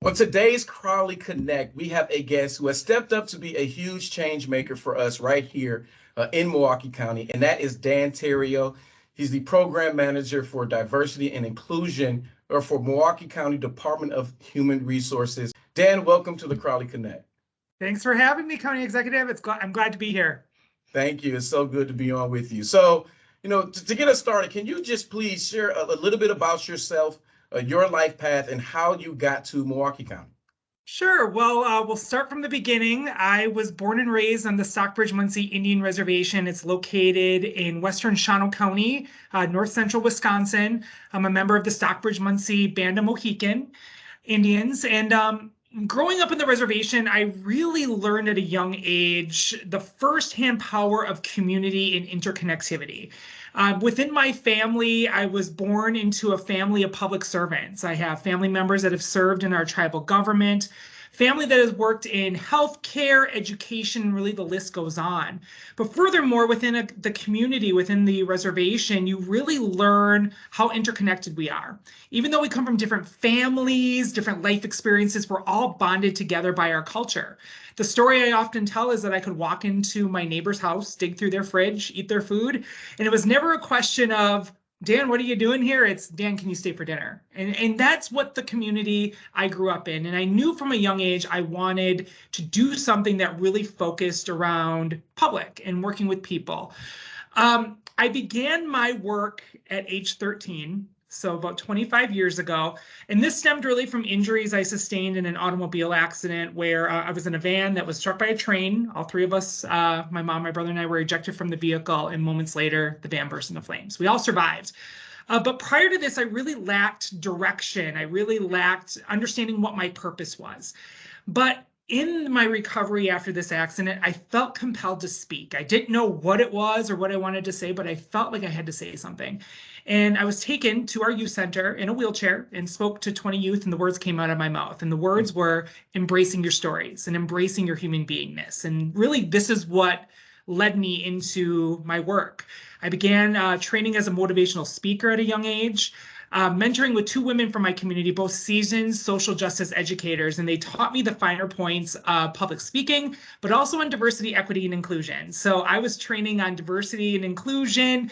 On today's Crowley Connect, we have a guest who has stepped up to be a huge change maker for us right here in Milwaukee County, and that is Dan Terrio. He's the program manager for diversity and inclusion for Milwaukee County Department of Human Resources. Dan, welcome to the Crowley Connect. Thanks for having me, County Executive. I'm glad to be here. Thank you. It's so good to be on with you. So, to get us started, can you just please share a little bit about yourself, your life path, and how you got to Milwaukee County? Sure. Well, we'll start from the beginning. I was born and raised on the Stockbridge-Munsee Indian Reservation. It's located in western Shawano County, north central Wisconsin. I'm a member of the Stockbridge-Munsee Band of Mohican Indians. And growing up in the reservation, I really learned at a young age the firsthand power of community and interconnectivity. Within my family, I was born into a family of public servants. I have family members that have served in our tribal government, family that has worked in healthcare, education, really the list goes on. But furthermore, within the community, within the reservation, you really learn how interconnected we are. Even though we come from different families, different life experiences, we're all bonded together by our culture. The story I often tell is that I could walk into my neighbor's house, dig through their fridge, eat their food, and it was never a question of, Dan, what are you doing here? It's, Dan, can you stay for dinner? And that's what the community I grew up in. And I knew from a young age I wanted to do something that really focused around public and working with people. I began my work at age 13. So about 25 years ago. And this stemmed really from injuries I sustained in an automobile accident where I was in a van that was struck by a train. All three of us, my mom, my brother, and I were ejected from the vehicle. And moments later, the van burst into flames. We all survived. But prior to this, I really lacked direction. I really lacked understanding what my purpose was. But in my recovery after this accident, I felt compelled to speak. I didn't know what it was or what I wanted to say, but I felt like I had to say something. And I was taken to our youth center in a wheelchair and spoke to 20 youth, and the words came out of my mouth. And the words were embracing your stories and embracing your human beingness. And really, this is what led me into my work. I began training as a motivational speaker at a young age. Mentoring with two women from my community, both seasoned social justice educators, and they taught me the finer points of public speaking, but also on diversity, equity, and inclusion. So I was training on diversity and inclusion,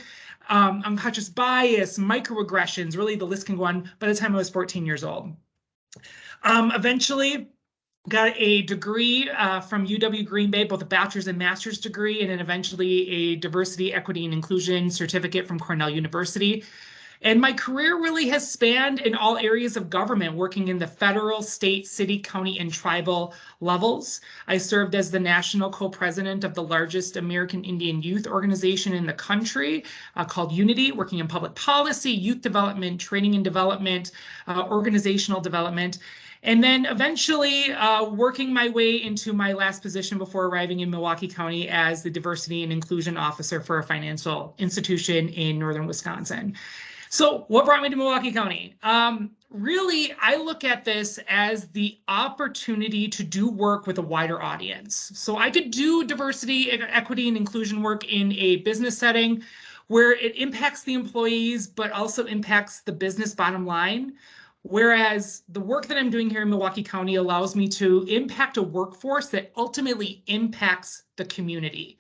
unconscious bias, microaggressions, really the list can go on. By the time I was 14 years old. Eventually, got a degree from UW Green Bay, both a bachelor's and master's degree, and then eventually a diversity, equity, and inclusion certificate from Cornell University. And my career really has spanned in all areas of government, working in the federal, state, city, county, and tribal levels. I served as the national co-president of the largest American Indian youth organization in the country called Unity, working in public policy, youth development, training and development, organizational development. And then eventually working my way into my last position before arriving in Milwaukee County as the diversity and inclusion officer for a financial institution in northern Wisconsin. So what brought me to Milwaukee County? Really, I look at this as the opportunity to do work with a wider audience. So I could do diversity, equity, and inclusion work in a business setting where it impacts the employees, but also impacts the business bottom line. Whereas the work that I'm doing here in Milwaukee County allows me to impact a workforce that ultimately impacts the community.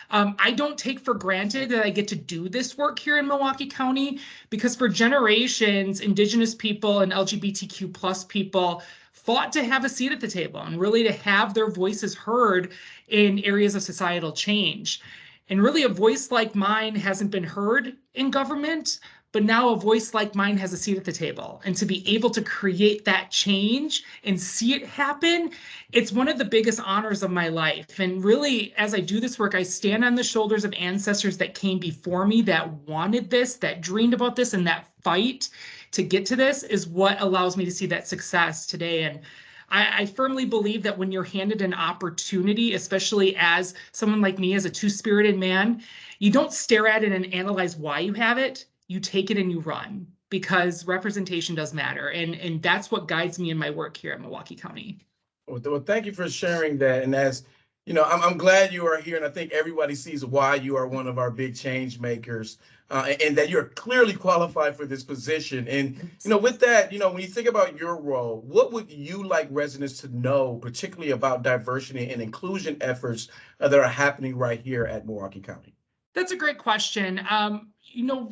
I don't take for granted that I get to do this work here in Milwaukee County because for generations, Indigenous people and LGBTQ plus people fought to have a seat at the table and really to have their voices heard in areas of societal change. And really a voice like mine hasn't been heard in government, but now a voice like mine has a seat at the table. And to be able to create that change and see it happen, it's one of the biggest honors of my life. And really, as I do this work, I stand on the shoulders of ancestors that came before me, that wanted this, that dreamed about this, and that fight to get to this is what allows me to see that success today. And I firmly believe that when you're handed an opportunity, especially as someone like me, as a two-spirited man, you don't stare at it and analyze why you have it. You take it and you run because representation does matter. And that's what guides me in my work here at Milwaukee County. Well, thank you for sharing that. And as I'm glad you are here, and I think everybody sees why you are one of our big change makers, and that you're clearly qualified for this position. And with that, when you think about your role, what would you like residents to know, particularly about diversity and inclusion efforts that are happening right here at Milwaukee County? That's a great question.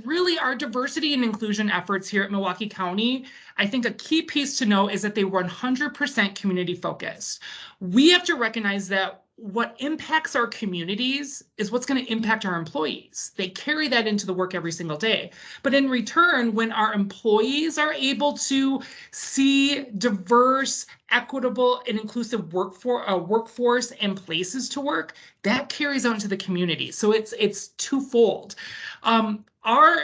Really our diversity and inclusion efforts here at Milwaukee County, I think a key piece to know is that they 100% community focused. We have to recognize that what impacts our communities is what's going to impact our employees. They carry that into the work every single day. But in return, when our employees are able to see diverse, equitable, and inclusive workforce and places to work, that carries out into the community. So it's twofold. Our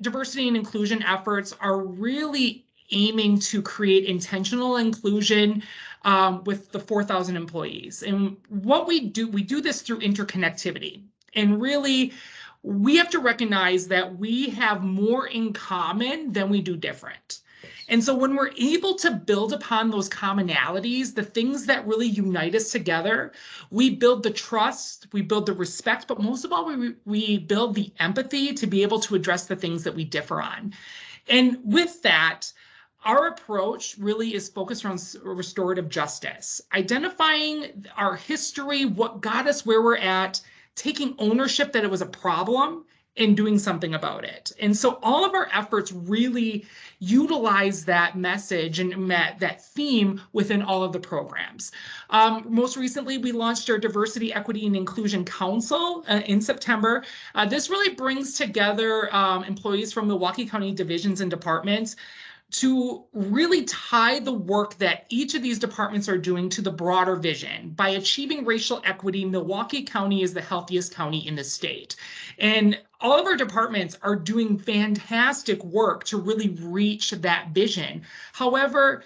diversity and inclusion efforts are really aiming to create intentional inclusion with the 4,000 employees. And what we do this through interconnectivity. And really, we have to recognize that we have more in common than we do different. And so when we're able to build upon those commonalities, the things that really unite us together, we build the trust, we build the respect, but most of all, we build the empathy to be able to address the things that we differ on. And with that, our approach really is focused on restorative justice, identifying our history, what got us where we're at, taking ownership that it was a problem, and doing something about it. And so all of our efforts really utilize that message and that theme within all of the programs. Most recently, we launched our Diversity, Equity, and Inclusion Council in September. This really brings together employees from Milwaukee County divisions and departments to really tie the work that each of these departments are doing to the broader vision. By achieving racial equity, Milwaukee County is the healthiest county in the state. And all of our departments are doing fantastic work to really reach that vision. However,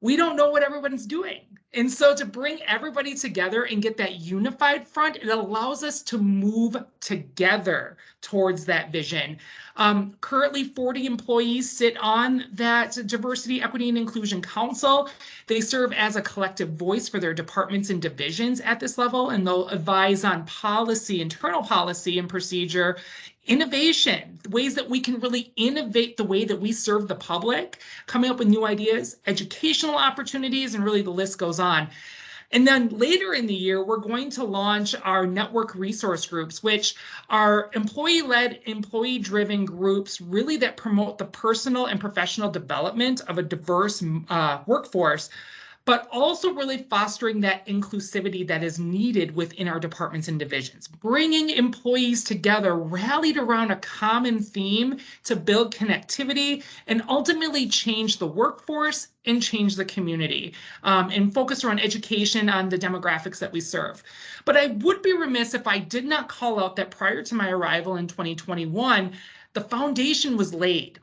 we don't know what everyone's doing. And so to bring everybody together and get that unified front, it allows us to move together towards that vision. Currently, 40 employees sit on that Diversity, Equity, and Inclusion Council. They serve as a collective voice for their departments and divisions at this level, and they'll advise on policy, internal policy and procedure, innovation, ways that we can really innovate the way that we serve the public, coming up with new ideas, educational opportunities, and really the list goes on. And then later in the year, we're going to launch our network resource groups, which are employee-led, employee-driven groups really that promote the personal and professional development of a diverse workforce, but also really fostering that inclusivity that is needed within our departments and divisions, bringing employees together, rallied around a common theme to build connectivity and ultimately change the workforce and change the community, and focus around education on the demographics that we serve. But I would be remiss if I did not call out that prior to my arrival in 2021, the foundation was laid.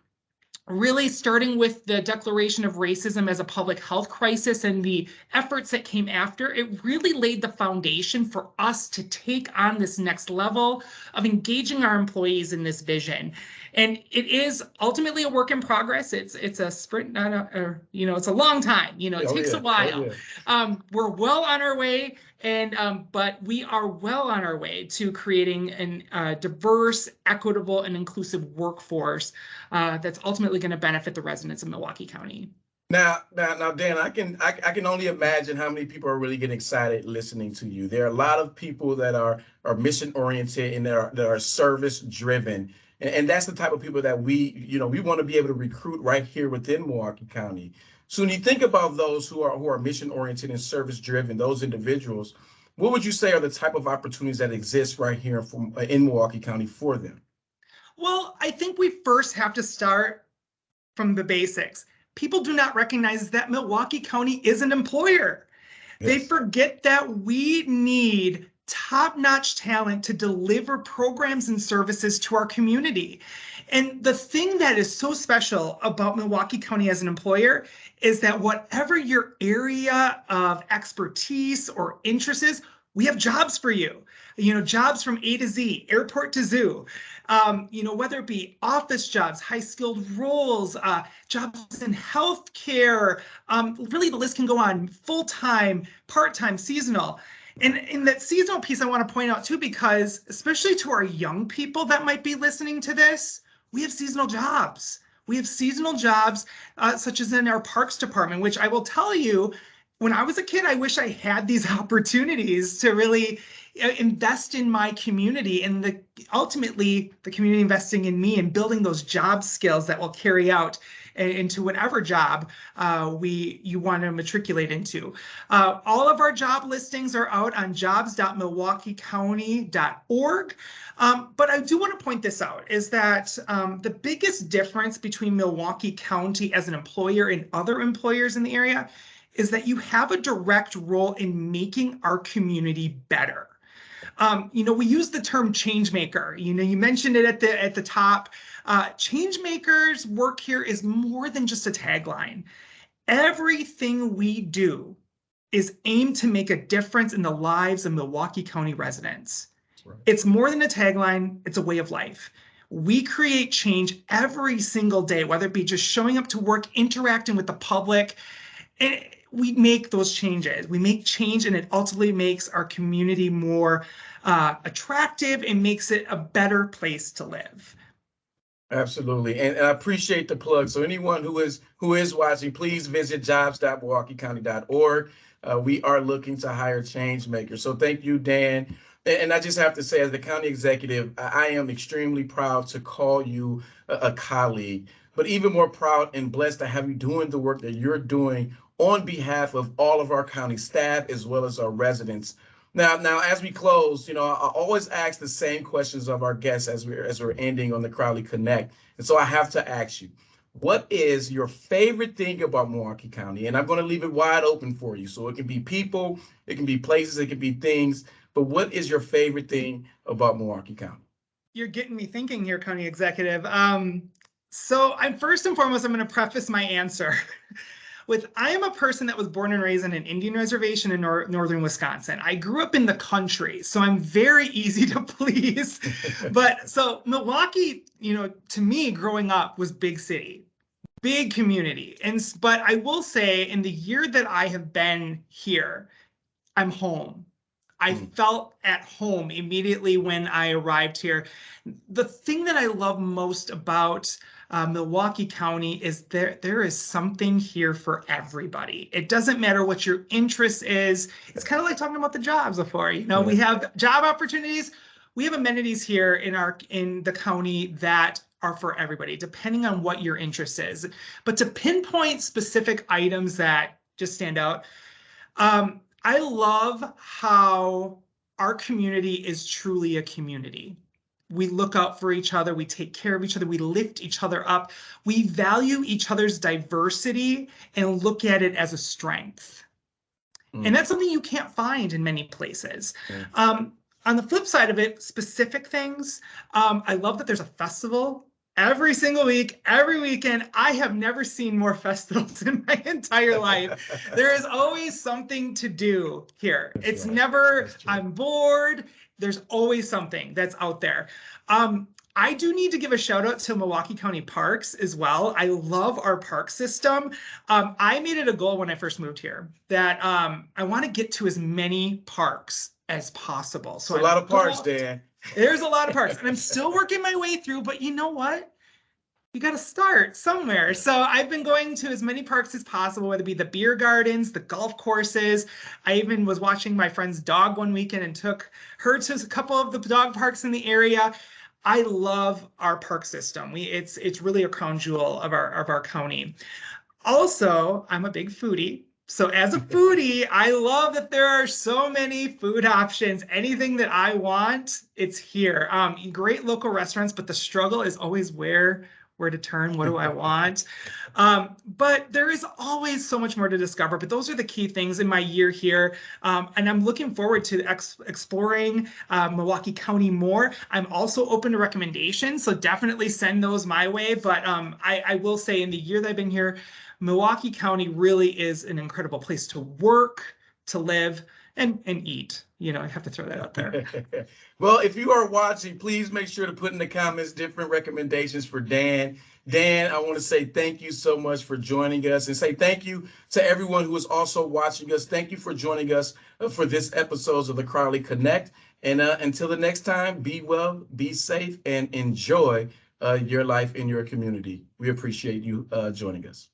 Really starting with the declaration of racism as a public health crisis and the efforts that came after, it really laid the foundation for us to take on this next level of engaging our employees in this vision. And it is ultimately a work in progress. It's a sprint, it's a long time. It takes a while. We're well on our way. But we are well on our way to creating a diverse, equitable, and inclusive workforce that's ultimately going to benefit the residents of Milwaukee County. Now, Dan, I can only imagine how many people are really getting excited listening to you. There are a lot of people that are mission oriented and that are service driven, and that's the type of people that we want to be able to recruit right here within Milwaukee County. So when you think about those who are mission oriented and service driven, those individuals, what would you say are the type of opportunities that exist right here in Milwaukee County for them? Well, I think we first have to start from the basics. People do not recognize that Milwaukee County is an employer. Yes. They forget that we need top-notch talent to deliver programs and services to our community. And the thing that is so special about Milwaukee County as an employer is that whatever your area of expertise or interest is, we have jobs for you. Jobs from A to Z, airport to zoo. Whether it be office jobs, high-skilled roles, jobs in healthcare, really the list can go on, full-time, part-time, seasonal. And in that seasonal piece, I want to point out too, because especially to our young people that might be listening to this, we have seasonal jobs. We have seasonal jobs, such as in our parks department, which I will tell you, when I was a kid, I wish I had these opportunities to really invest in my community, and ultimately the community investing in me and building those job skills that will carry out into whatever job you want to matriculate into. All of our job listings are out on jobs.milwaukeecounty.org. But I do want to point this out, is that the biggest difference between Milwaukee County as an employer and other employers in the area is that you have a direct role in making our community better. We use the term change maker. You mentioned it at the top. Change makers work here is more than just a tagline. Everything we do is aimed to make a difference in the lives of Milwaukee County residents. Right. It's more than a tagline, it's a way of life. We create change every single day, whether it be just showing up to work, interacting with the public. And we make those changes. We make change, and it ultimately makes our community more attractive and makes it a better place to live. Absolutely, and I appreciate the plug. So anyone who is watching, please visit jobs.milwaukeecounty.org. We are looking to hire change makers. So thank you, Dan. And I just have to say, as the county executive, I am extremely proud to call you a colleague, but even more proud and blessed to have you doing the work that you're doing on behalf of all of our county staff as well as our residents. Now, as we close, I always ask the same questions of our guests as we're ending on the Crowley Connect. And so I have to ask you, what is your favorite thing about Milwaukee County? And I'm going to leave it wide open for you. So it can be people, it can be places, it can be things. But what is your favorite thing about Milwaukee County? You're getting me thinking here, County Executive. So I'm first and foremost, I'm going to preface my answer with, I am a person that was born and raised on an Indian reservation in northern Wisconsin. I grew up in the country, so I'm very easy to please. But so Milwaukee, to me, growing up was big city, big community. But I will say, in the year that I have been here, I'm home. I felt at home immediately when I arrived here. The thing that I love most about Milwaukee County is there is something here for everybody. It doesn't matter what your interest is. It's kind of like talking about the jobs before. We have job opportunities. We have amenities here in the county that are for everybody, depending on what your interest is. But to pinpoint specific items that just stand out, I love how our community is truly a community. We look out for each other. We take care of each other. We lift each other up. We value each other's diversity and look at it as a strength. And that's something you can't find in many places. On the flip side of it, specific things, I love that there's a festival every single week, every weekend. I have never seen more festivals in my entire life. There is always something to do here. It's never, I'm bored. There's always something that's out there. I do need to give a shout out to Milwaukee County Parks as well. I love our park system. I made it a goal when I first moved here that I want to get to as many parks as possible. So a lot of parks, Dan. There's a lot of parks, and I'm still working my way through, but you know what? You got to start somewhere. So I've been going to as many parks as possible, whether it be the beer gardens, the golf courses. I even was watching my friend's dog one weekend and took her to a couple of the dog parks in the area. I love our park system. It's really a crown jewel of our county. Also, I'm a big foodie. So as a foodie, I love that there are so many food options. Anything that I want, it's here. Great local restaurants, but the struggle is always where to turn. What do I want? But there is always so much more to discover. But those are the key things in my year here. And I'm looking forward to exploring Milwaukee County more. I'm also open to recommendations, so definitely send those my way. But I will say, in the year that I've been here, Milwaukee County really is an incredible place to work, to live, and eat. I have to throw that out there. Well, if you are watching, please make sure to put in the comments different recommendations for Dan. Dan, I want to say thank you so much for joining us, and say thank you to everyone who is also watching us. Thank you for joining us for this episode of the Crowley Connect. And until the next time, be well, be safe, and enjoy your life in your community. We appreciate you joining us.